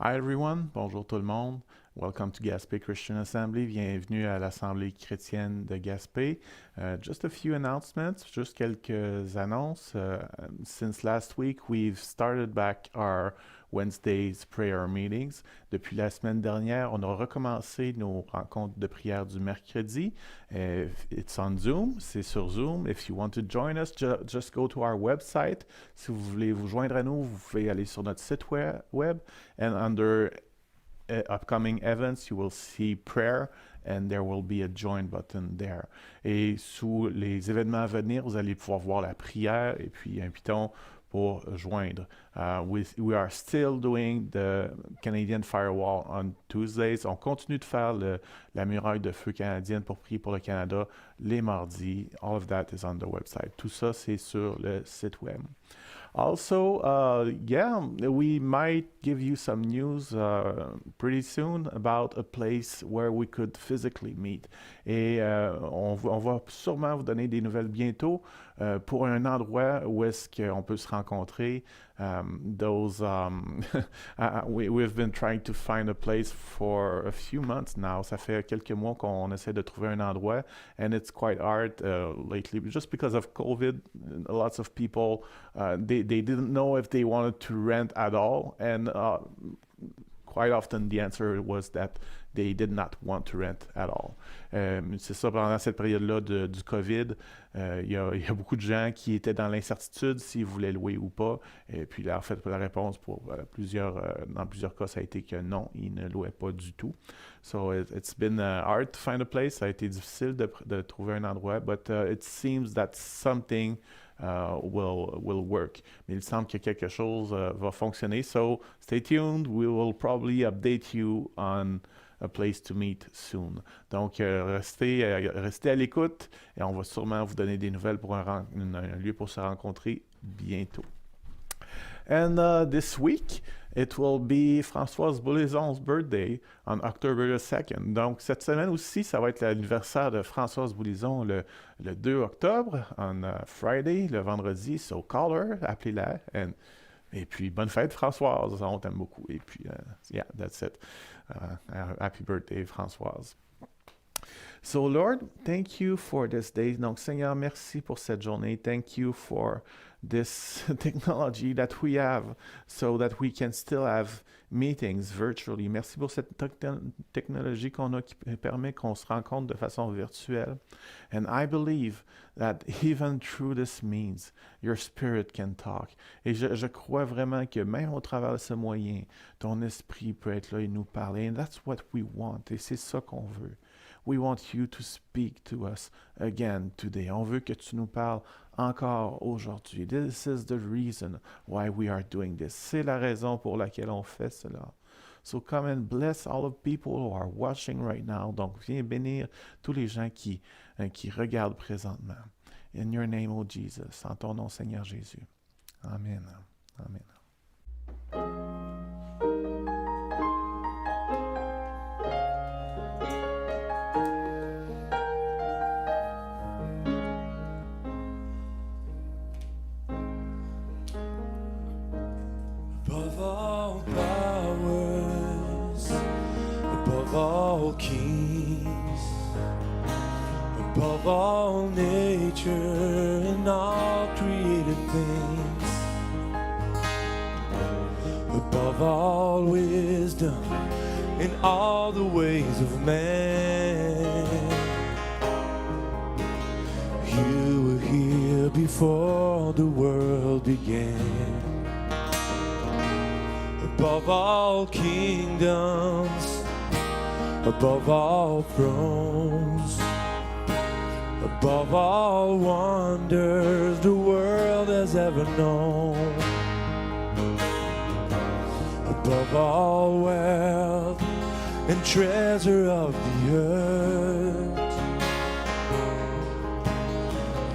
Hi everyone, bonjour tout le monde. Welcome to Gaspé Christian Assembly. Bienvenue à l'Assemblée chrétienne de Gaspé. Just a few announcements, juste quelques annonces. Since last week, we've started back our Wednesday's prayer meetings. Depuis la semaine dernière, on a recommencé nos rencontres de prière du mercredi. It's on Zoom, c'est sur Zoom. If you want to join us, just go to our website. Si vous voulez vous joindre à nous, vous pouvez aller sur notre site web and under upcoming events, you will see prayer and there will be a join button there. Et sous les événements à venir, vous allez pouvoir voir la prière et puis un piton pour joindre. We are still doing the Canadian Firewall on Tuesdays. On continue de faire la muraille de feu canadienne pour prier pour le Canada les mardis. All of that is on the website. Tout ça, c'est sur le site web. Also, we might give you some news pretty soon about a place where we could physically meet. Et on va sûrement vous donner des nouvelles bientôt pour un endroit où est-ce qu'on peut se rencontrer. We've been trying to find a place for a few months now. Ça fait quelques mois qu'on essaie de trouver un endroit, and it's quite hard lately, just because of COVID. Lots of people they didn't know if they wanted to rent at all, and quite often the answer was that they did not want to rent at all. C'est ça, pendant cette période-là du COVID, il y a beaucoup de gens qui étaient dans l'incertitude s'ils voulaient louer ou pas. Et puis là, en fait, la réponse pour dans plusieurs cas, ça a été que non, ils ne louaient pas du tout. So it's been hard to find a place. Ça a été difficile de trouver un endroit, but it seems that something will work. Mais il semble que quelque chose va fonctionner. So stay tuned. We will probably update you on a place to meet soon. Donc, restez à l'écoute et on va sûrement vous donner des nouvelles pour un lieu pour se rencontrer bientôt. And this week, it will be Françoise Boulaison's birthday on October the 2nd. Donc, cette semaine aussi, ça va être l'anniversaire de Françoise Boulaison le 2 octobre, on Friday, le vendredi. So call her, appelez-la, and Et puis, bonne fête, Françoise. On t'aime beaucoup. Et puis, yeah, that's it. Happy birthday, Françoise. So, Lord, thank you for this day. Donc, Seigneur, merci pour cette journée. Thank you for this technology that we have so that we can still have meetings virtually. Merci pour cette technologie qu'on a qui permet qu'on se rencontre de façon virtuelle. And I believe that even through this means, your spirit can talk. Et je crois vraiment que même au travers de ce moyen, ton esprit peut être là et nous parler. And that's what we want. Et c'est ça qu'on veut. We want you to speak to us again today. On veut que tu nous parles encore aujourd'hui. This is the reason why we are doing this. C'est la raison pour laquelle on fait cela. So come and bless all of people who are watching right now. Donc, viens bénir tous les gens qui regardent présentement. In your name, O Jesus. En ton nom, Seigneur Jésus. Amen. Amen. Above all powers, above all kings, above all nature and all created things, above all wisdom in all the ways of man. You were here before the world began. Above all kingdoms, above all thrones, above all wonders the world has ever known, above all wealth and treasure of the earth,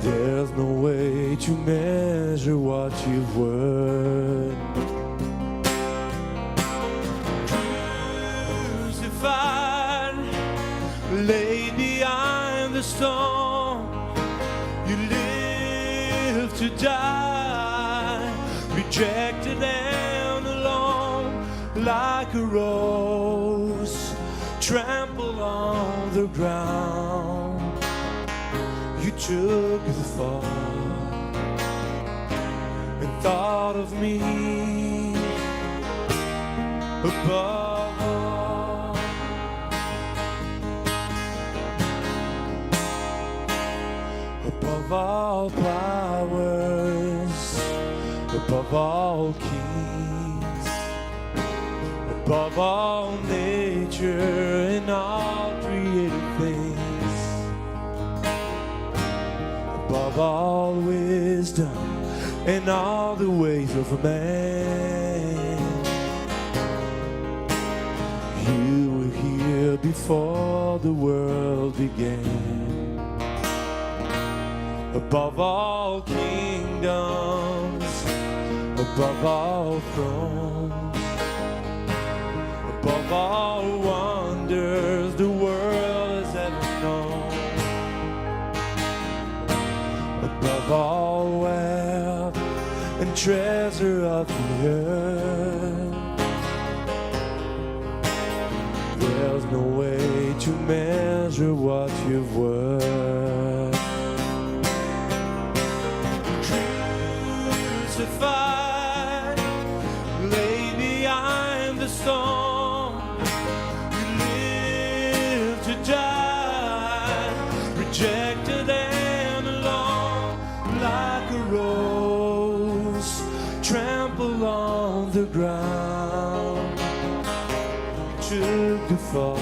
there's no way to measure what you've worth. Laid behind the stone, you live to die, rejected and alone, like a rose trampled on the ground. You took the fall and thought of me above all. Above all powers, above all kings, above all nature and all created things, above all wisdom and all the ways of man. You were here before the world began. Above all kingdoms, above all thrones, above all wonders the world has ever known, above all wealth and treasure of the earth, there's no way to measure what you've worth. Crucified, lay behind the stone, you live to die, rejected and alone, like a rose trampled on the ground. You took the fall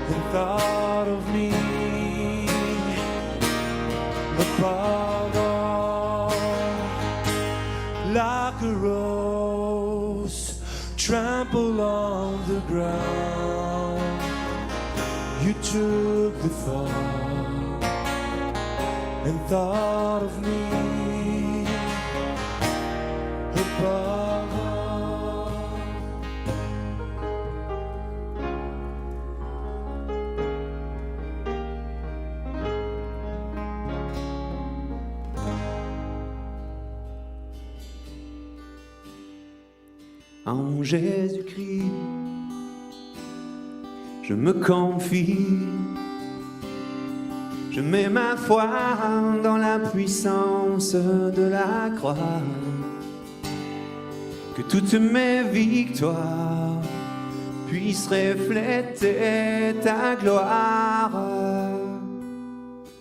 and thought of me above all, like a rose trampled on the ground. You took the fall and thought of me above all. En Jésus-Christ, je me confie. Je mets ma foi dans la puissance de la croix. Que toutes mes victoires puissent refléter ta gloire.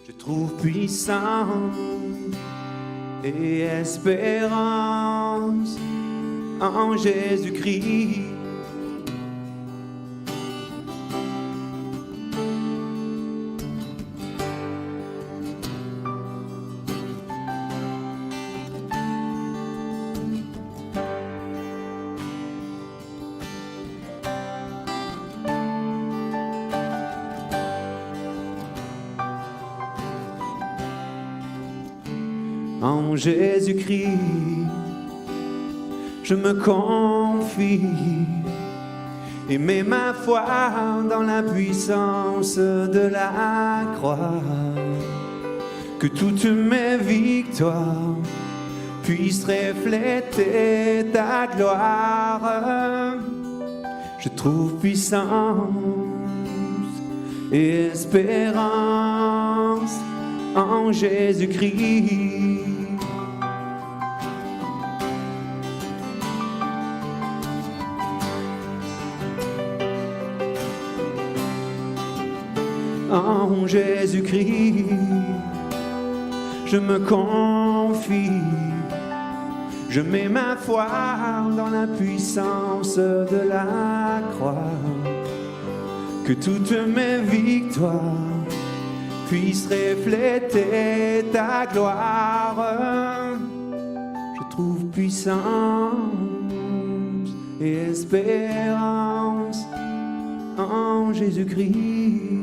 Je trouve puissance et espérance en Jésus-Christ. En Jésus-Christ, je me confie et mets ma foi dans la puissance de la croix. Que toutes mes victoires puissent refléter ta gloire. Je trouve puissance et espérance en Jésus-Christ. En Jésus-Christ, je me confie. Je mets ma foi dans la puissance de la croix. Que toutes mes victoires puissent refléter ta gloire. Je trouve puissance et espérance en Jésus-Christ.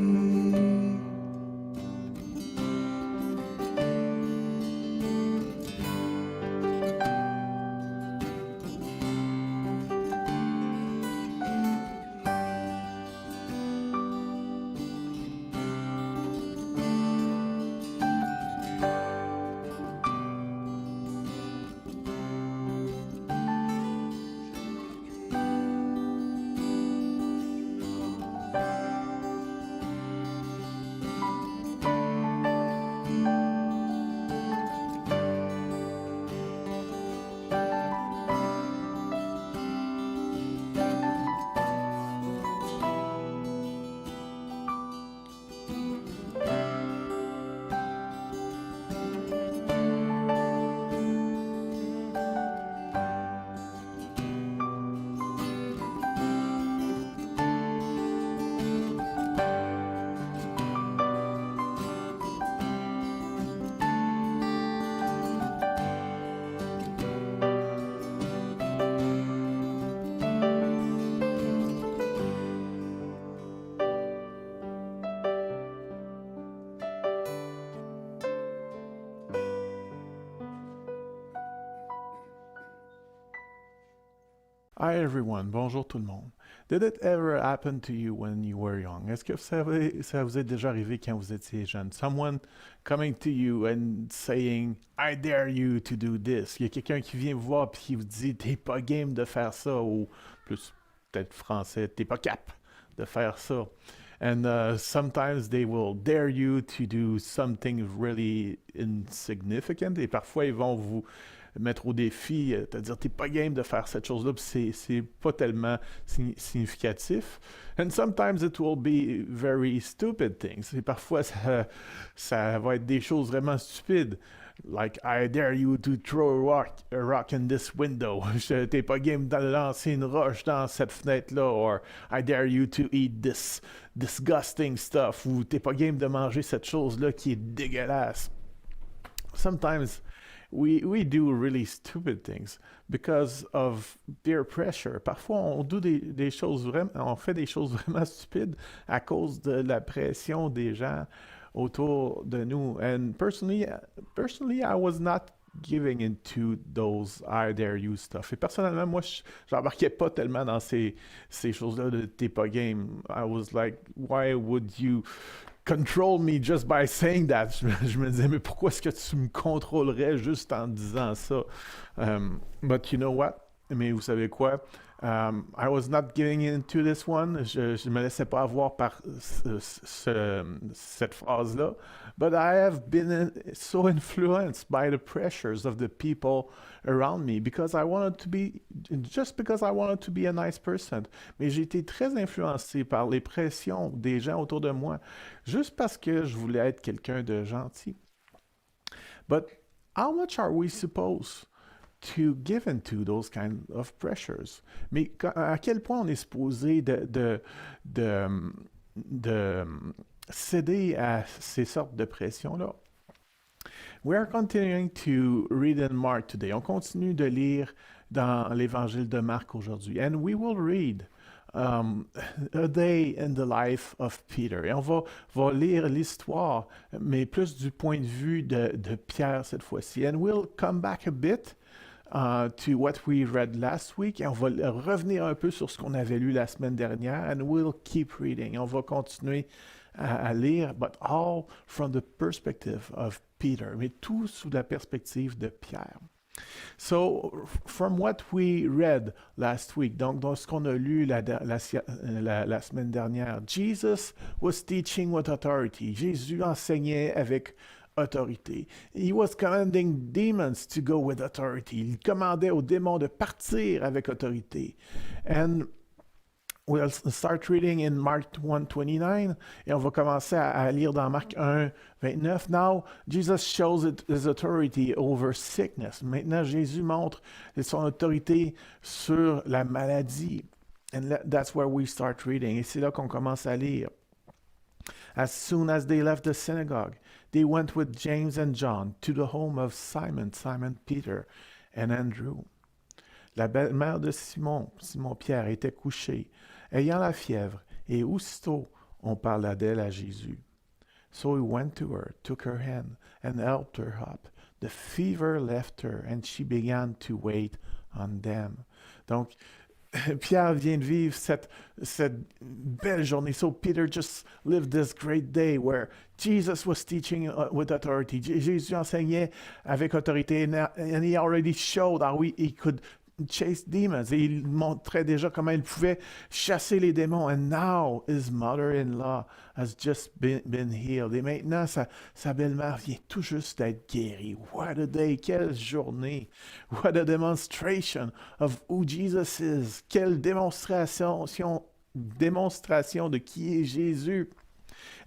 Hi everyone, bonjour tout le monde. Did it ever happen to you when you were young? Est-ce que ça vous est déjà arrivé quand vous étiez jeune? Someone coming to you and saying, I dare you to do this. Il y a quelqu'un qui vient vous voir et qui vous dit, t'es pas game de faire ça, ou plus peut-être français, t'es pas cap de faire ça. And sometimes they will dare you to do something really insignificant, et parfois ils vont vous mettre au défi, te dire t'es pas game de faire cette chose-là, puis c'est pas tellement significatif. And sometimes it will be very stupid things. Et parfois ça va être des choses vraiment stupides. Like, I dare you to throw a rock in this window. T'es pas game de lancer une roche dans cette fenêtre-là. Or, I dare you to eat this disgusting stuff. Ou t'es pas game de manger cette chose-là qui est dégueulasse. Sometimes we do really stupid things because of peer pressure. Parfois, on fait des choses vraiment stupides à cause de la pression des gens autour de nous. And personally, I was not giving into those I dare you stuff. Et personnellement, moi, j'embarquais pas tellement dans ces choses-là de t'es pas game. I was like, why would you control me just by saying that? Je me disais, mais pourquoi est-ce que tu me contrôlerais juste en disant ça? But you know what? Mais vous savez quoi? I was not getting into this one. Je me laissais pas avoir par cette phrase-là. But I have been so influenced by the pressures of the people around me because I wanted to be, just because I wanted to be a nice person. Mais j'ai été très influencé par les pressions des gens autour de moi, juste parce que je voulais être quelqu'un de gentil. But how much are we supposed to give into those kind of pressures? Mais à quel point on est supposé de céder à ces sortes de pressions-là? We are continuing to read in Mark today. On continue de lire dans l'évangile de Marc aujourd'hui. And we will read a day in the life of Peter. Et on va lire l'histoire, mais plus du point de vue de Pierre cette fois-ci. And we'll come back a bit to what we read last week. Et on va revenir un peu sur ce qu'on avait lu la semaine dernière. And we'll keep reading. On va continuer à lire, but all from the perspective of Peter. Mais tout sous la perspective de Pierre. So, from what we read last week, donc dans ce qu'on a lu la semaine dernière, Jesus was teaching with authority. Jésus enseignait avec autorité. He was commanding demons to go with authority. Il commandait aux démons de partir avec autorité. And we'll start reading in Mark 1:29 et on va commencer à lire dans Marc 1:29. Now, Jesus shows his authority over sickness. Maintenant, Jésus montre son autorité sur la maladie. And that's where we start reading. Et c'est là qu'on commence à lire. As soon as they left the synagogue, they went with James and John to the home of Simon Peter, and Andrew. La belle-mère de Simon Pierre, était couchée, ayant la fièvre, et aussitôt on parla d'elle à Jésus. So he went to her, took her hand, and helped her up. The fever left her, and she began to wait on them. Donc, Pierre vient de vivre cette belle journée. So Peter just lived this great day where Jesus was teaching with authority. Jésus enseignait avec autorité, and he already showed how he could chase demons. Et il montrait déjà comment il pouvait chasser les démons. And now his mother-in-law has just been healed. Et maintenant, sa belle-mère vient tout juste d'être guérie. What a day! Quelle journée! What a demonstration of who Jesus is! Quelle démonstration de qui est Jésus!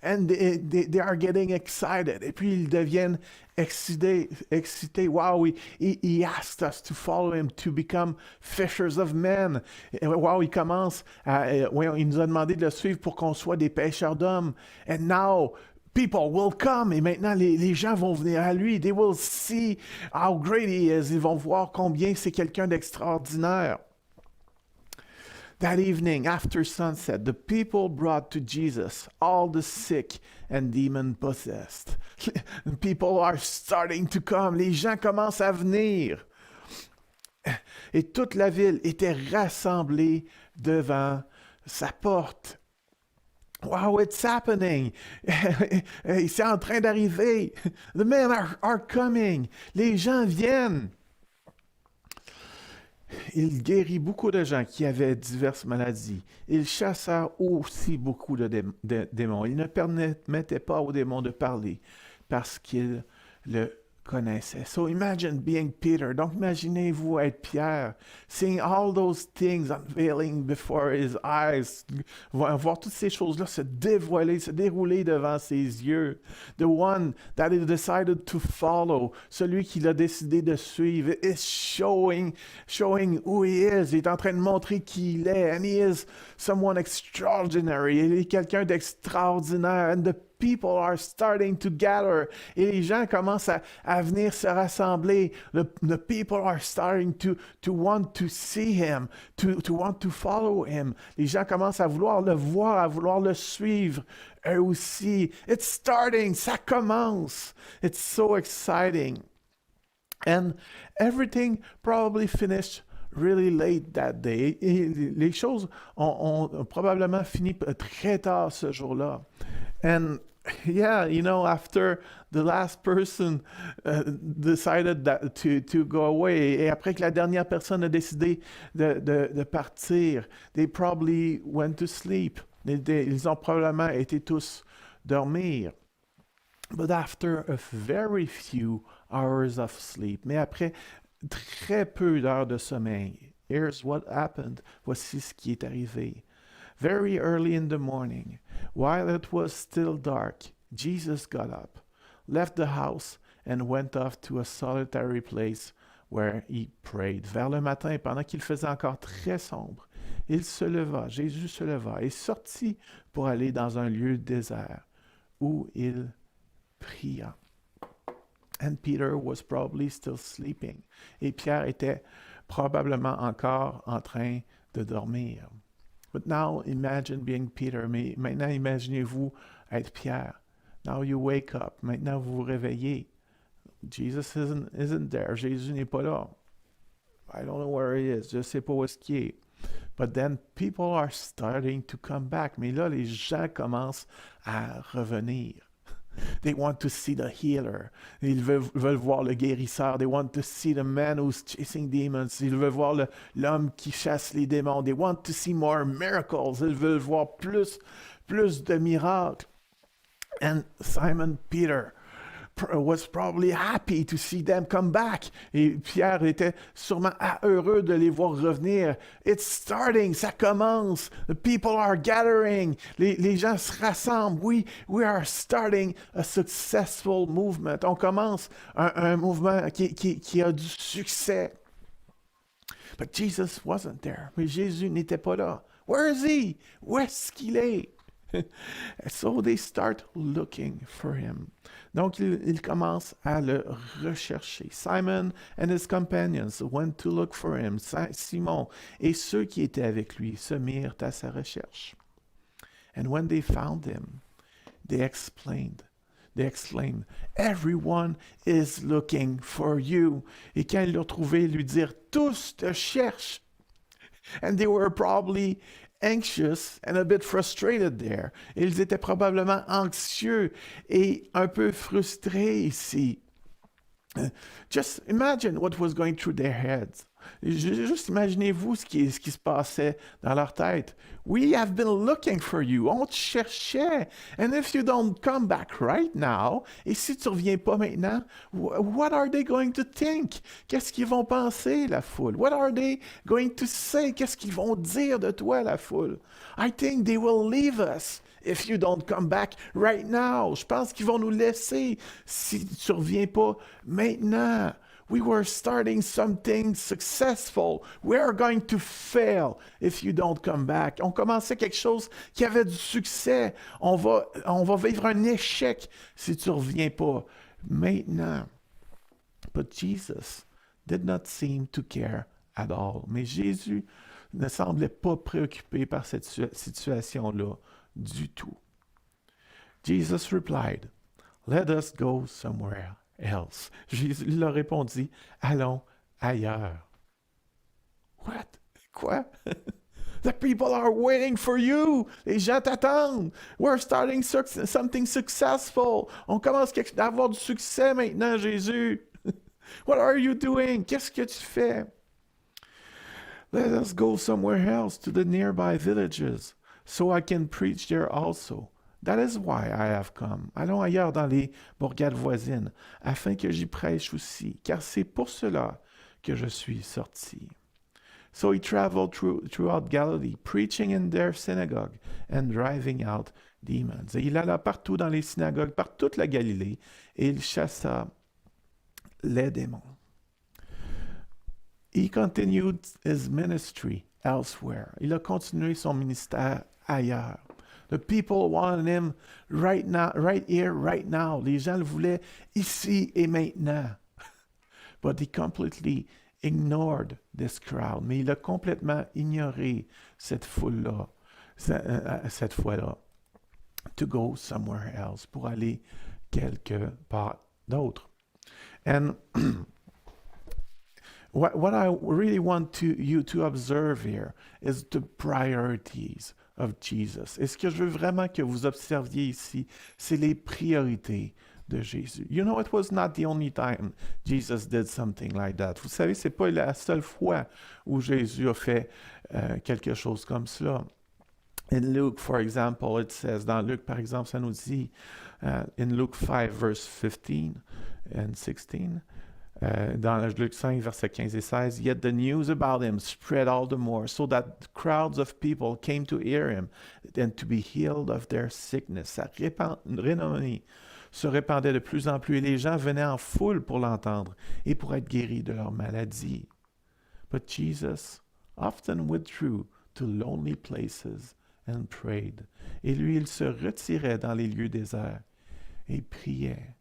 And they are getting excited. Et puis ils deviennent excités. Wow, he asked us to follow him, to become fishers of men. Wow, il nous a demandé de le suivre pour qu'on soit des pêcheurs d'hommes. And now, people will come. Et maintenant, les gens vont venir à lui. They will see how great he is. Ils vont voir combien c'est quelqu'un d'extraordinaire. That evening, after sunset, the people brought to Jesus all the sick and demon-possessed. People are starting to come. Les gens commencent à venir. Et toute la ville était rassemblée devant sa porte. Wow, it's happening. C'est en train d'arriver. The men are coming. Les gens viennent. Il guérit beaucoup de gens qui avaient diverses maladies. Il chassa aussi beaucoup de démons. Il ne permettait pas aux démons de parler parce qu'il le connaissait. So imagine being Peter. Donc imaginez-vous être Pierre, seeing all those things unveiling before his eyes, voir toutes ces choses-là se dérouler devant ses yeux. The one that he decided to follow, celui qu'il a décidé de suivre, is showing who he is. Il est en train de montrer qui il est. And he is someone extraordinary. Il est quelqu'un d'extraordinaire. And the people are starting to gather. Et les gens commencent à venir se rassembler. The people are starting to want to see him, to want to follow him. Les gens commencent à vouloir le voir, à vouloir le suivre. Eux aussi. It's starting. Ça commence. It's so exciting. And everything probably finished really late that day. Et les choses ont probablement fini très tard ce jour-là. And Yeah, after the last person decided to go away, et après que la dernière personne a décidé de partir, they probably went to sleep. Ils ont probablement été tous dormir. But after a very few hours of sleep, mais après très peu d'heures de sommeil, here's what happened. Voici ce qui est arrivé. Very early in the morning, while it was still dark, Jesus got up, left the house, and went off to a solitary place where he prayed. Vers le matin, pendant qu'il faisait encore très sombre, Jésus se leva et sortit pour aller dans un lieu désert où il pria. And Peter was probably still sleeping. Et Pierre était probablement encore en train de dormir. But now imagine being Peter. Mais maintenant, imaginez-vous être Pierre. Now you wake up. Maintenant, vous vous réveillez. Jesus isn't there. Jésus n'est pas là. I don't know where he is. Je ne sais pas où est-ce qu'il est. But then people are starting to come back. Mais là, les gens commencent à revenir. They want to see the healer. Ils veulent voir le guérisseur. They want to see the man who's chasing demons. Ils veulent voir l'homme qui chasse les démons. They want to see more miracles. Ils veulent voir plus de miracles. And Simon Peter was probably happy to see them come back. Et Pierre était sûrement heureux de les voir revenir. It's starting, ça commence. The people are gathering. Les gens se rassemblent. We are starting a successful movement. On commence un mouvement qui a du succès. But Jesus wasn't there. Mais Jésus n'était pas là. Where is he? Où est-ce qu'il est? So they start looking for him. Donc, ils commencent à le rechercher. Simon and his companions went to look for him. Simon et ceux qui étaient avec lui se mirent à sa recherche. And when they found him, they exclaimed, everyone is looking for you. Et quand ils l'ont trouvé, ils lui dirent, tous te cherchent. And they were probably anxious and a bit frustrated there. Ils étaient probablement anxieux et un peu frustrés ici. Just imagine what was going through their heads. Juste imaginez-vous ce qui se passait dans leur tête. We have been looking for you. On te cherchait. And if you don't come back right now, et si tu ne reviens pas maintenant, what are they going to think? Qu'est-ce qu'ils vont penser, la foule? What are they going to say? Qu'est-ce qu'ils vont dire de toi, la foule? I think they will leave us if you don't come back right now. Je pense qu'ils vont nous laisser si tu ne reviens pas maintenant. We were starting something successful. We are going to fail if you don't come back. On commençait quelque chose qui avait du succès. On va vivre un échec si tu ne reviens pas maintenant. But Jesus did not seem to care at all. Mais Jésus ne semblait pas préoccupé par cette situation-là du tout. Jesus replied, "Let us go somewhere else." Jésus leur répondit, allons ailleurs. What? Quoi? The people are waiting for you. Les gens t'attendent. We're starting something successful. On commence à avoir du succès maintenant, Jésus. What are you doing? Qu'est-ce que tu fais? Let us go somewhere else to the nearby villages, so I can preach there also. That is why I have come. Allons ailleurs dans les bourgades voisines, afin que j'y prêche aussi, car c'est pour cela que je suis sorti. So he traveled throughout Galilee, preaching in their synagogue and driving out demons. Et il alla partout dans les synagogues, par toute la Galilée, et il chassa les démons. He continued his ministry elsewhere. Il a continué son ministère ailleurs. The people wanted him right now, right here, right now. Les gens le voulaient ici et maintenant. But he completely ignored this crowd. Mais il a complètement ignoré cette foule-là, cette fois-là, to go somewhere else, pour aller quelque part d'autre. And what I really want you to observe here is the priorities of Jesus. Et ce que je veux vraiment que vous observiez ici, c'est les priorités de Jésus. You know, it was not the only time Jesus did something like that. Vous savez, c'est pas la seule fois où Jésus a fait quelque chose comme cela. In Luke, for example, it says, dans Luc, par exemple, ça nous dit, in Luke 5, verse 15 and 16, dans Luc 5, versets 15 et 16, yet the news about him spread all the more, so that crowds of people came to hear him and to be healed of their sickness. Sa renommée se répandait de plus en plus et les gens venaient en foule pour l'entendre et pour être guéris de leur maladie. But Jesus often withdrew to lonely places and prayed. Et lui, il se retirait dans les lieux déserts et priait.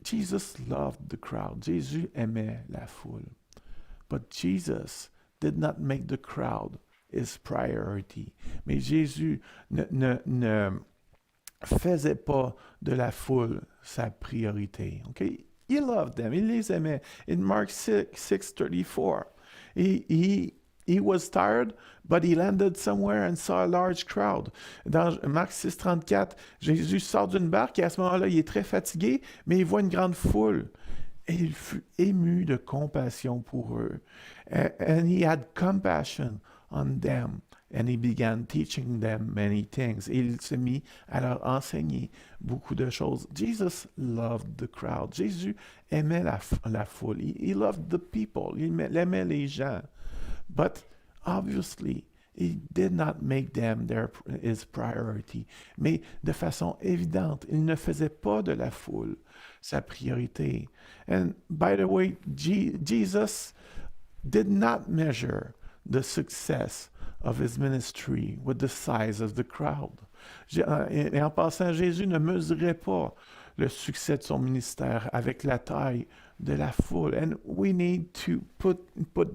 Jesus loved the crowd. Jésus aimait la foule. But Jesus did not make the crowd his priority. Mais Jésus ne faisait pas de la foule sa priorité. Okay? He loved them. Il les aimait. In Marc 6:34, he was tired, but he landed somewhere and saw a large crowd. Dans Marc 6:34, Jésus sort d'une barque et à ce moment-là, il est très fatigué, mais il voit une grande foule. Et il fut ému de compassion pour eux. And he had compassion on them. And he began teaching them many things. Et il se mit à leur enseigner beaucoup de choses. Jesus loved the crowd. Jésus aimait la foule. He loved the people. Il aimait les gens. But obviously, he did not make them his priority. Mais de façon évidente, il ne faisait pas de la foule sa priorité. And by the way, Jesus did not measure the success of his ministry with the size of the crowd. Et en passant, Jésus ne mesurait pas le succès de son ministère avec la taille de la foule. And we need to put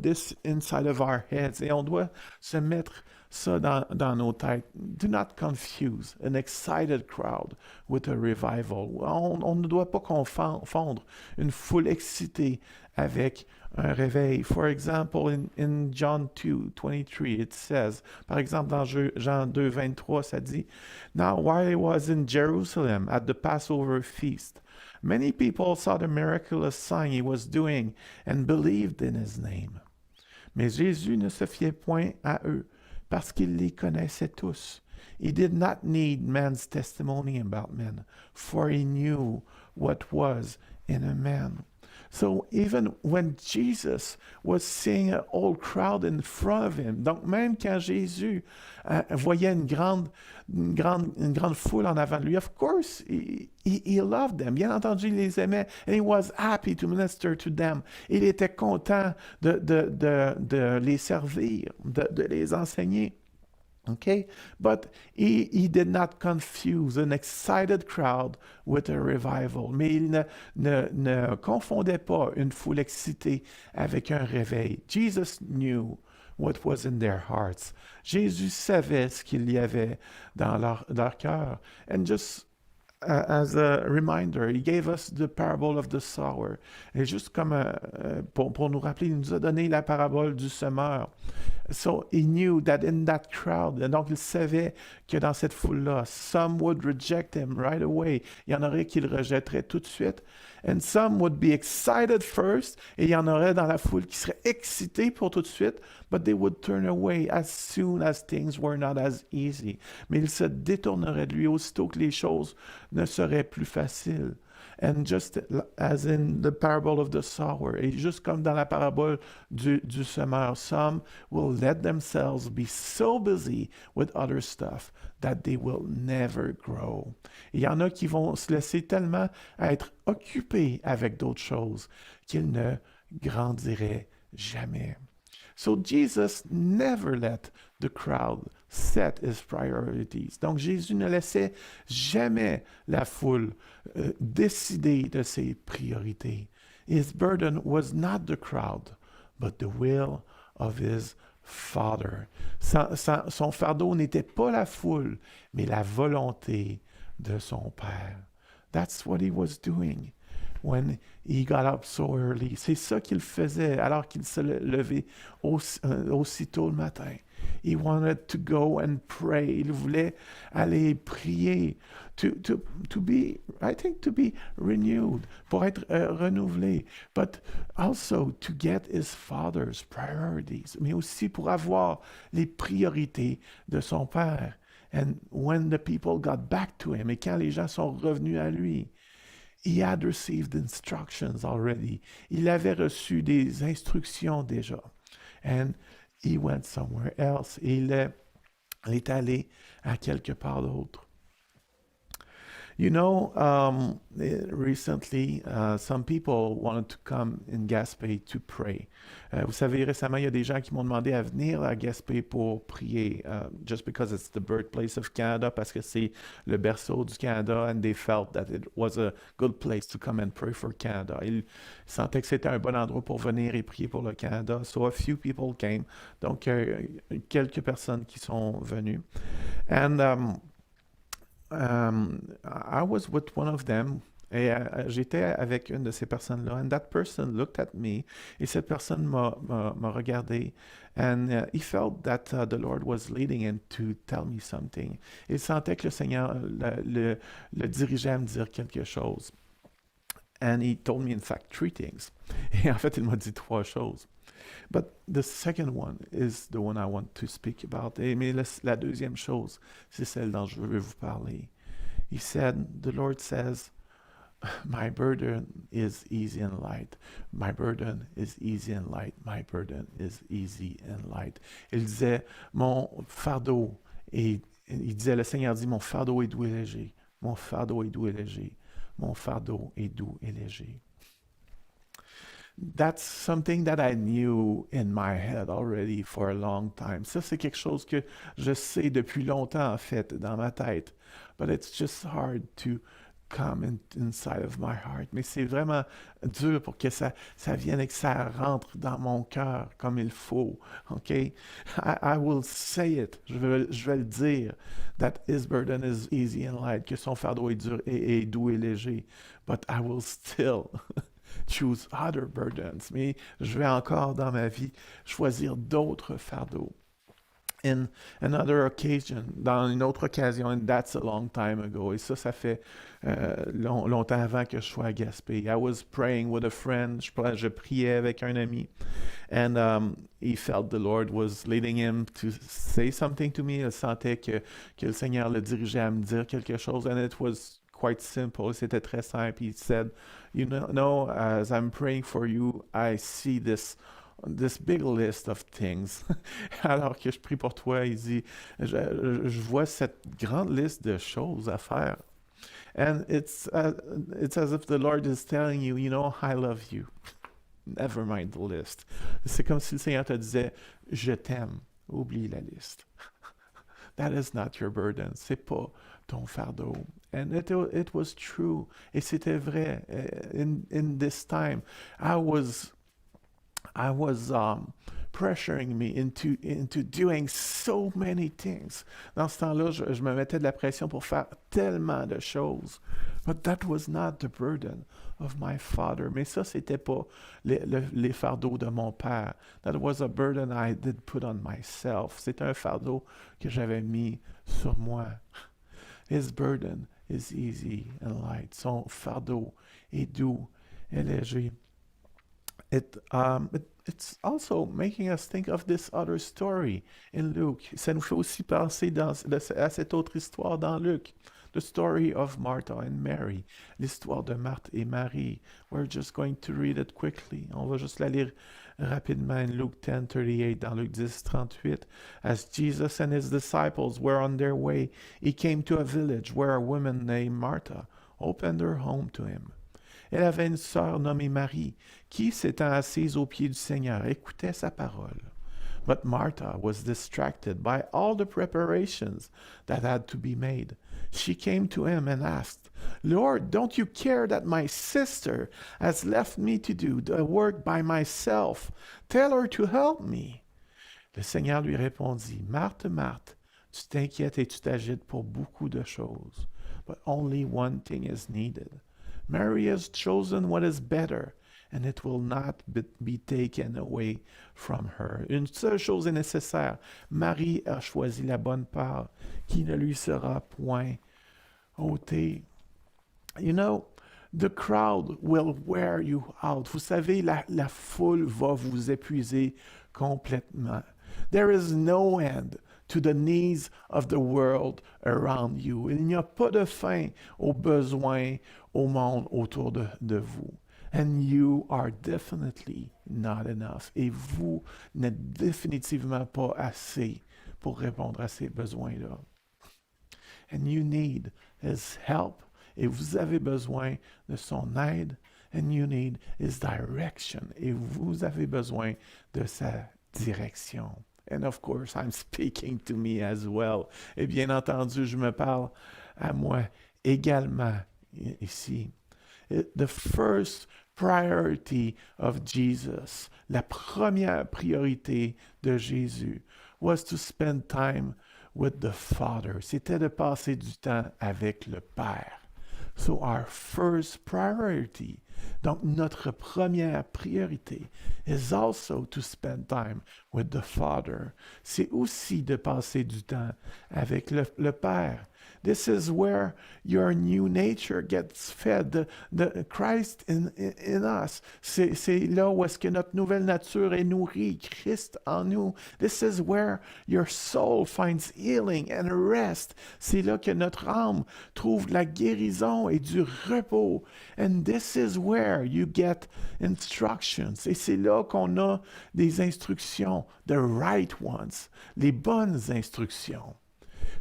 this inside of our heads. Et on doit se mettre ça dans nos têtes. Do not confuse an excited crowd with a revival. On ne doit pas confondre une foule excitée avec un réveil. For example, in John 2:23, it says, par exemple, dans Jean 2:23, ça dit, Now while he was in Jerusalem at the Passover feast, many people saw the miraculous sign he was doing and believed in his name. Mais Jésus ne se fiait point à eux, parce qu'il les connaissait tous. He did not need man's testimony about men, for he knew what was in a man. So even when Jesus was seeing a whole crowd in front of him, donc même quand Jésus voyait une grande foule en avant de lui, of course, he loved them. Bien entendu, il les aimait, and he was happy to minister to them. Il était content de les servir, de les enseigner. Okay, but he did not confuse an excited crowd with a revival. Mais il ne confondait pas une foule excitée avec un réveil. Jesus knew what was in their hearts. Jésus savait ce qu'il y avait dans leur cœur. And just as a reminder, he gave us the parable of the sower. Et juste comme pour nous rappeler, il nous a donné la parabole du semeur. So he knew that in that crowd, donc il savait que dans cette foule-là, some would reject him right away. Il y en aurait qui le rejetteraient tout de suite. And some would be excited first. Et il y en aurait dans la foule qui seraient excités pour tout de suite, but they would turn away as soon as things were not as easy. Mais il se détournerait de lui aussitôt que les choses ne seraient plus faciles. And just as in the parable of the sower, et juste comme dans la parabole du semeur, some will let themselves be so busy with other stuff that they will never grow. Il y en a qui vont se laisser tellement être occupés avec d'autres choses qu'ils ne grandiraient jamais. So Jesus never let the crowd set his priorities. Donc Jésus ne laissait jamais la foule décider de ses priorités. His burden was not the crowd, but the will of his Father. Son fardeau n'était pas la foule, mais la volonté de son Père. That's what he was doing when he got up so early. C'est ça qu'il faisait alors qu'il se levait aussitôt le matin. He wanted to go and pray. Il voulait aller prier. To be, I think, to be renewed, pour être renouvelé. But also to get his father's priorities. Mais aussi pour avoir les priorités de son père. And when the people got back to him, et quand les gens sont revenus à lui, he had received instructions already. Il avait reçu des instructions déjà. And he went somewhere else. Et il est allé à quelque part d'autre. You know, recently, some people wanted to come in Gaspé to pray. Vous savez, récemment, il y a des gens qui m'ont demandé à venir à Gaspé pour prier, just because it's the birthplace of Canada, parce que c'est le berceau du Canada, and they felt that it was a good place to come and pray for Canada. Ils sentaient que c'était un bon endroit pour venir et prier pour le Canada. So a few people came. Donc, quelques personnes qui sont venues. And I was with one of them, et j'étais avec une de ces personnes-là, and that person looked at me, et cette personne m'a regardé, and he felt that the Lord was leading him to tell me something. Il sentait que le Seigneur le dirigeait à me dire quelque chose. And he told me, in fact, 3 things. Et en fait, il m'a dit 3 choses. But the second one is the one I want to speak about. Mais la deuxième chose, c'est celle dont je veux vous parler. He said, the Lord says, my burden is easy and light. My burden is easy and light. My burden is easy and light. Il disait, mon fardeau, il disait, le Seigneur dit, mon fardeau est doux et léger. Mon fardeau est doux et léger. Mon fardeau est doux et léger. That's something that I knew in my head already for a long time. Ça, c'est quelque chose que je sais depuis longtemps, en fait, dans ma tête. But it's just hard to come inside of my heart. Mais c'est vraiment dur pour que ça vienne et que ça rentre dans mon cœur comme il faut. OK? I will say it. Je vais le dire. That his burden is easy and light. Que son fardeau est dur et doux et léger. But I will still choose other burdens. Mais je vais encore dans ma vie choisir d'autres fardeaux. In another occasion, dans une autre occasion, and that's a long time ago, et ça fait longtemps avant que je sois à Gaspé. I was praying with a friend, je priais avec un ami, and he felt the Lord was leading him to say something to me. Il sentait que le Seigneur le dirigeait à me dire quelque chose, and it was quite simple. C'était très simple. He said, you know, as I'm praying for you, I see this big list of things. Alors que je prie pour toi, il dit, je vois cette grande liste de choses à faire. And it's as if the Lord is telling you, you know, I love you. Never mind the list. C'est comme si le Seigneur te disait, je t'aime. Oublie la liste. That is not your burden. C'est pas ton fardeau. And it was true. Et c'était vrai. In this time, I was pressuring me into doing so many things. Dans ce temps-là, je me mettais de la pression pour faire tellement de choses. But that was not the burden of my father. Mais ça, c'était pas les fardeaux de mon père. That was a burden I did put on myself. C'est un fardeau que j'avais mis sur moi. His burden is easy and light. Son fardeau est doux et léger. It's also making us think of this other story in Luke. Ça nous fait aussi penser à cette autre histoire dans Luc. The story of Martha and Mary. L'histoire de Marthe et Marie. We're just going to read it quickly. On va juste la lire rapidement in Luke 10:38, dans Luc 10:38. As Jesus and his disciples were on their way, he came to a village where a woman named Martha opened her home to him. Elle avait une sœur nommée Marie, qui, s'étant assise aux pieds du Seigneur, écoutait sa parole. But Martha was distracted by all the preparations that had to be made. She came to him and asked, Lord, don't you care that my sister has left me to do the work by myself? Tell her to help me. Le Seigneur lui répondit, Marthe, Marthe, tu t'inquiètes et tu t'agites pour beaucoup de choses, but only one thing is needed. Mary has chosen what is better, and it will not be taken away from her. Une seule chose est nécessaire. Marie a choisi la bonne part, qui ne lui sera point ôtée. You know, the crowd will wear you out. Vous savez, la foule va vous épuiser complètement. There is no end to the needs of the world around you. Il n'y a pas de fin aux besoins au monde autour de vous. And you are definitely not enough. Et vous n'êtes définitivement pas assez pour répondre à ces besoins-là. And you need his help. Et vous avez besoin de son aide. And you need his direction. Et vous avez besoin de sa direction. And of course, I'm speaking to me as well. Et bien entendu, je me parle à moi également ici. The first priority of Jesus, la première priorité de Jésus, was to spend time with the Father. C'était de passer du temps avec le Père. So our first priority, donc notre première priorité, is also to spend time with the Father. C'est aussi de passer du temps avec le Père. This is where your new nature gets fed, the Christ in us. C'est là où est-ce que notre nouvelle nature est nourrie, Christ en nous. This is where your soul finds healing and rest. C'est là que notre âme trouve la guérison et du repos. And this is where you get instructions. Et c'est là qu'on a des instructions, the right ones, les bonnes instructions.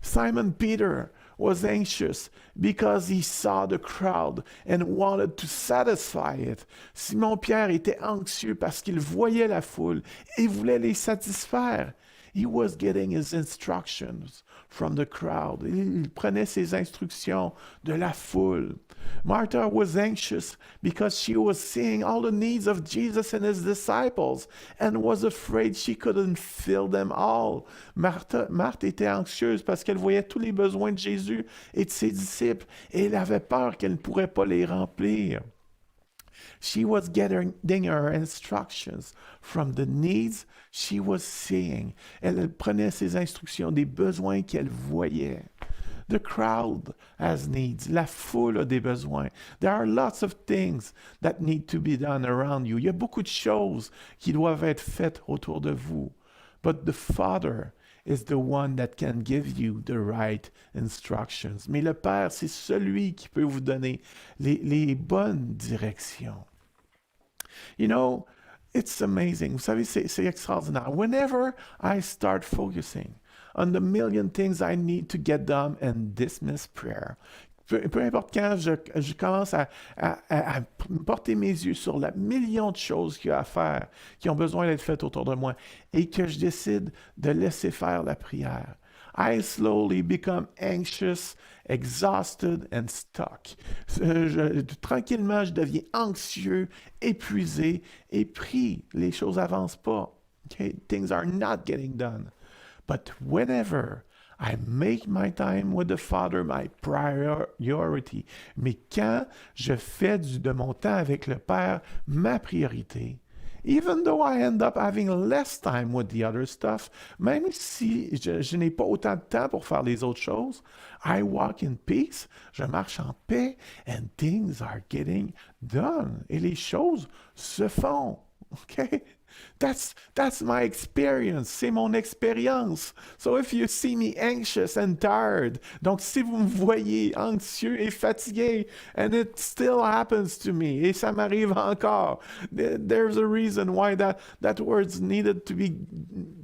Simon Peter was anxious because he saw the crowd and wanted to satisfy it. Simon-Pierre était anxieux parce qu'il voyait la foule et voulait les satisfaire. He was getting his instructions from the crowd. Il prenait ses instructions de la foule. Martha was anxious because she was seeing all the needs of Jesus and his disciples and was afraid she couldn't fill them all. Marthe était anxieuse parce qu'elle voyait tous les besoins de Jésus et de ses disciples et elle avait peur qu'elle ne pourrait pas les remplir. She was getting her instructions from the needs she was seeing. Elle prenait ses instructions des besoins qu'elle voyait. The crowd has needs. La foule a des besoins. There are lots of things that need to be done around you. Il y a beaucoup de choses qui doivent être faites autour de vous. But the Father is the one that can give you the right instructions. Mais le Père, c'est celui qui peut vous donner les bonnes directions. You know, it's amazing. Vous savez, c'est extraordinaire. Whenever I start focusing on the million things I need to get done and dismiss prayer, peu importe quand je commence à porter mes yeux sur la million de choses qu'il y a à faire, qui ont besoin d'être faites autour de moi, et que je décide de laisser faire la prière, I slowly become anxious, exhausted and stuck. Tranquillement, je deviens anxieux, épuisé et pris. Les choses n'avancent pas. Okay? Things are not getting done. But whenever I make my time with the Father my priority, mais quand je fais de mon temps avec le Père ma priorité, even though I end up having less time with the other stuff, même si je n'ai pas autant de temps pour faire les autres choses, I walk in peace, je marche en paix, and things are getting done. Et les choses se font. Okay? That's my experience. C'est mon expérience. So if you see me anxious and tired, donc si vous me voyez anxieux et fatigué, and it still happens to me, et ça m'arrive encore, there's a reason why that words needed to be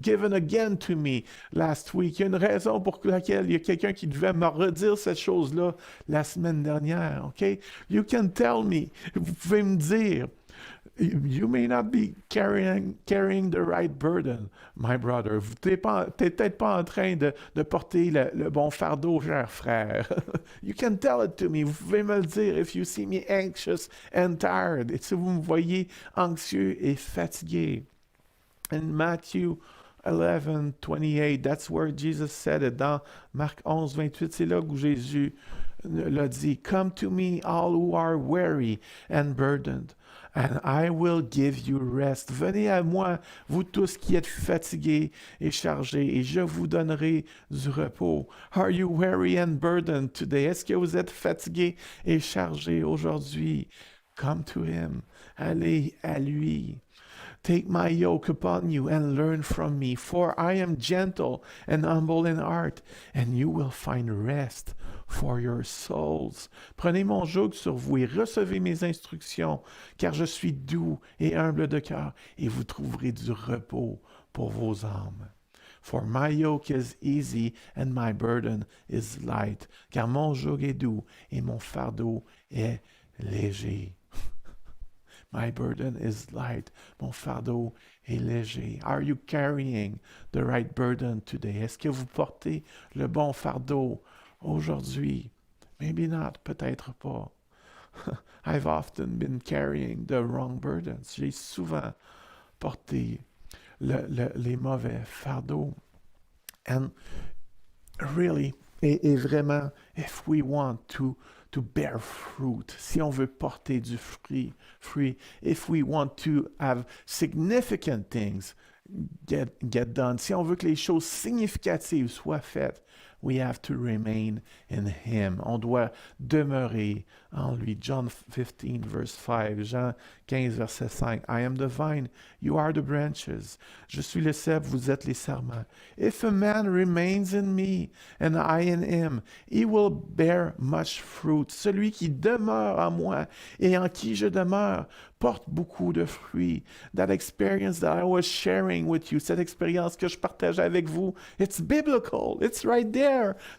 given again to me last week. Il y a une raison pour laquelle il y a quelqu'un qui devait me redire cette chose-là la semaine dernière. Okay? You can tell me. Vous pouvez me dire. You may not be carrying the right burden, my brother. Tu n'es peut-être pas en train de porter le bon fardeau, cher frère. You can tell it to me. Vous pouvez me le dire if you see me anxious and tired. Et si vous me voyez anxieux et fatigué. In Matthew 11:28, that's where Jesus said it. Dans Marc 11:28, c'est là où Jésus l'a dit. Come to me, all who are weary and burdened, and I will give you rest. Venez à moi, vous tous qui êtes fatigués et chargés, et je vous donnerai du repos. Are you weary and burdened today? Est-ce que vous êtes fatigués et chargés aujourd'hui? Come to him. Allez à lui. Take my yoke upon you and learn from me, for I am gentle and humble in heart, and you will find rest for your souls. Prenez mon joug sur vous et recevez mes instructions, car je suis doux et humble de cœur, et vous trouverez du repos pour vos âmes. For my yoke is easy and my burden is light, car mon joug est doux et mon fardeau est léger. My burden is light. Mon fardeau est léger. Are you carrying the right burden today? Est-ce que vous portez le bon fardeau aujourd'hui? Maybe not, peut-être pas. I've often been carrying the wrong burdens. J'ai souvent porté les mauvais fardeaux. And really, et vraiment, if we want to bear fruit, si on veut porter du fruit, if we want to have significant things get done, si on veut que les choses significatives soient faites, we have to remain in him. On doit demeurer en lui. John 15, verse 5. Jean 15, verset 5. I am the vine, you are the branches. Je suis le cep, vous êtes les sarments. If a man remains in me, and I in him, he will bear much fruit. Celui qui demeure en moi et en qui je demeure porte beaucoup de fruits. That experience that I was sharing with you, cette expérience que je partage avec vous, it's biblical, it's right there.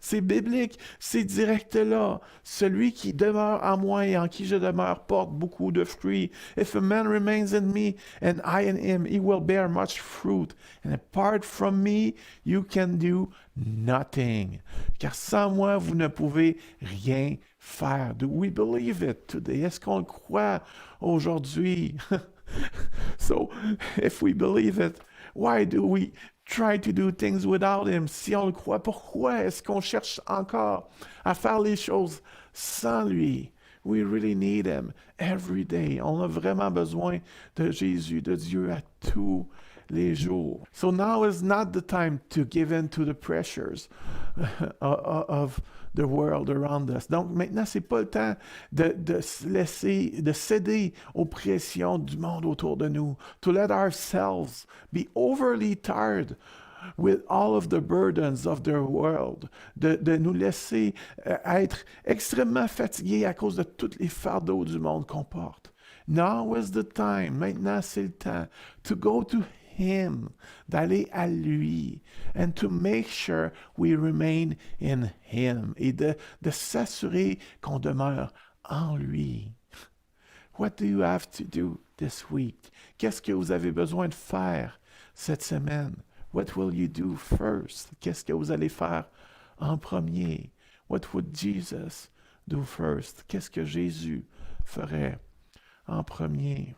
C'est biblique, c'est direct là. Celui qui demeure en moi et en qui je demeure porte beaucoup de fruits. If a man remains in me and I in him, he will bear much fruit. And apart from me, you can do nothing. Car sans moi, vous ne pouvez rien faire. Do we believe it today? Est-ce qu'on le croit aujourd'hui? So, if we believe it, why do we try to do things without him? Si on le croit, pourquoi est-ce qu'on cherche encore à faire les choses sans lui? We really need him every day. On a vraiment besoin de Jésus, de Dieu à tous les jours. So now is not the time to give in to the pressures of the world around us. Donc maintenant, c'est pas le temps de se laisser, de céder aux pressions du monde autour de nous. To let ourselves be overly tired with all of the burdens of the world, de nous laisser être extrêmement fatigués à cause de tous les fardeaux du monde qu'on porte. Now is the time, maintenant c'est le temps, to go to him, d'aller à lui, and to make sure we remain in him, et de s'assurer qu'on demeure en lui. What do you have to do this week? Qu'est-ce que vous avez besoin de faire cette semaine? What will you do first? Qu'est-ce que vous allez faire en premier? What would Jesus do first? Qu'est-ce que Jésus ferait en premier?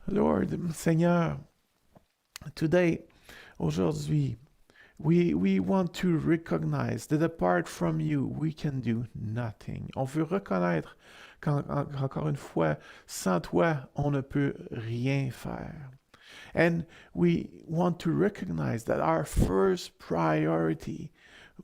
Lord, Seigneur, today, aujourd'hui, we want to recognize that apart from you, we can do nothing. On veut reconnaître qu'encore une fois, sans toi, on ne peut rien faire. And we want to recognize that our first priority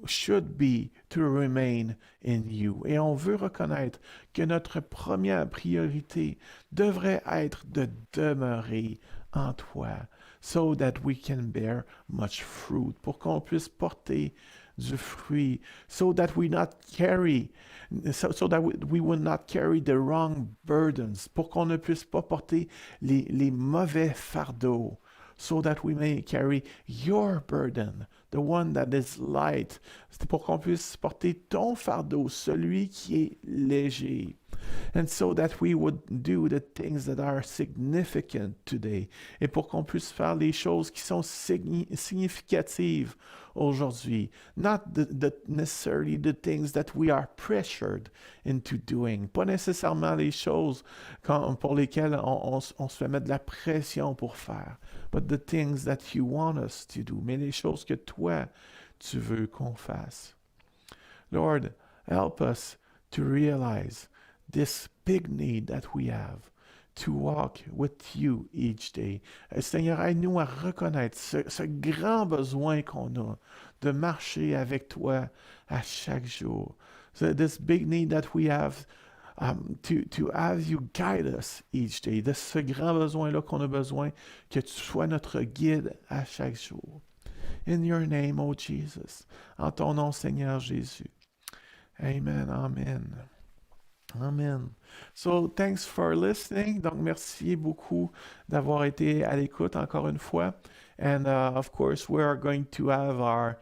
should be to remain in you. Et on veut reconnaître que notre première priorité devrait être de demeurer en toi, so that we can bear much fruit, pour qu'on puisse porter du fruit, so that we not carry, so that we will not carry the wrong burdens, pour qu'on ne puisse pas porter les mauvais fardeaux, so that we may carry your burden, the one that is light, c'est pour qu'on puisse porter ton fardeau, celui qui est léger. And so that we would do the things that are significant today. Et pour qu'on puisse faire les choses qui sont significatives aujourd'hui. Not necessarily the things that we are pressured into doing. Pas nécessairement les choses pour lesquelles on se fait mettre de la pression pour faire. But the things that you want us to do. Mais les choses que toi, tu veux qu'on fasse. Lord, help us to realize this big need that we have to walk with you each day. Seigneur, aide-nous à reconnaître ce grand besoin qu'on a de marcher avec toi à chaque jour. So this big need that we have to have you guide us each day. De ce grand besoin-là qu'on a besoin, que tu sois notre guide à chaque jour. In your name, oh Jesus. En ton nom, Seigneur Jésus. Amen, amen. Amen. So, thanks for listening. Donc, merci beaucoup d'avoir été à l'écoute encore une fois. And of course, we are going to have our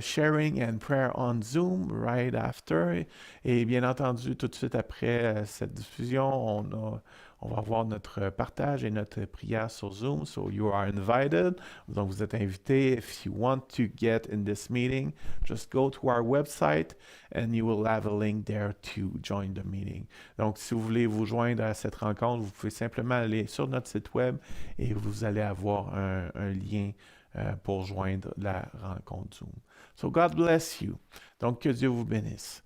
sharing and prayer on Zoom right after. Et bien entendu, tout de suite après cette diffusion, on va avoir notre partage et notre prière sur Zoom. So you are invited. Donc vous êtes invités. If you want to get in this meeting, just go to our website and you will have a link there to join the meeting. Donc si vous voulez vous joindre à cette rencontre, vous pouvez simplement aller sur notre site web et vous allez avoir un lien pour joindre la rencontre Zoom. So God bless you. Donc que Dieu vous bénisse.